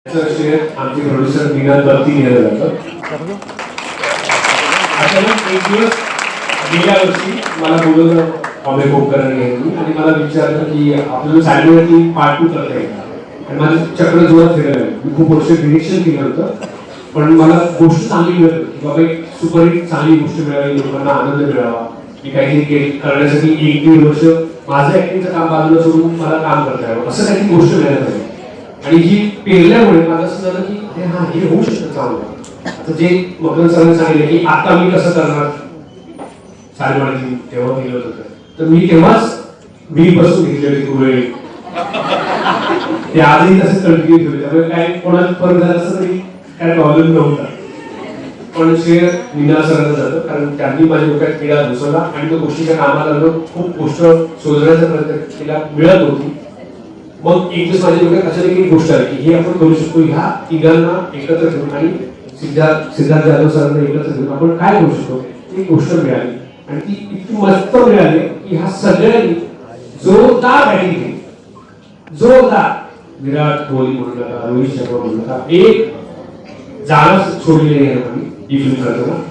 आमचे प्रोड्युसर मीना दत्ती नेलं जातं. अचानक एक दिवस गेल्या वर्षी मला बोलवलं बॉम्बे कोपकरांनी आणि मला विचारलं की आपल्याला सॅल्युअरची पार्ट 2 करता येईल आणि माझं चक्र जोरात फिरायला मी खूप वर्ष निरीक्षण केलं होतं. पण मला गोष्ट चांगली मिळत होती की बाबा एक सुपरहिट चांगली गोष्ट मिळावी, लोकांना आनंद मिळावा. मी काहीतरी करण्यासाठी 1-1.5 वर्ष माझं ऍक्टिंगचं काम बाजूला सोडून मला काम करता यावं असं काही गोष्ट मिळत नाही. आणि ही पेरल्यामुळे मला असं झालं की अरे हा हे होऊ शकतं चांगलं. आता जे मकरन सरांनी सांगितलं की आता मी कसं करणार साडेवाडीची तेव्हा केलं होतं तर मी तेव्हाच मी बसून घेतलेली खूप वेळ ते आजही तसंच कंटिन्यू ठेवले. त्यामुळे काय कोणाला फरक झाला असं तरी काय प्रॉब्लेम नव्हता. पण शेअर मीना सरांना जातं कारण त्यांनी माझ्या डोक्यात किडा घुसवला आणि तो गोष्टीच्या कामाला लागलो. खूप गोष्ट शोधण्याचा प्रयत्न केला, मिळत होती. मग एक दिवस माझ्या डोक्यात अचानक एक गोष्ट आली की हे आपण करू शकतो. ह्या तिघांना एकत्र ठेवून आणि सिद्धार्थ जाधव सरांना एकत्र ठेवून आपण काय करू शकतो ती गोष्ट मिळाली आणि ती इतकी मस्त मिळाली की ह्या सगळ्यांनी जोरदार बॅटिंग केली. जोरदार. विराट कोहली म्हणू नका, रोहित शर्मा म्हणू नका, एक जागा सोडली नाही ही फिल्म करताना.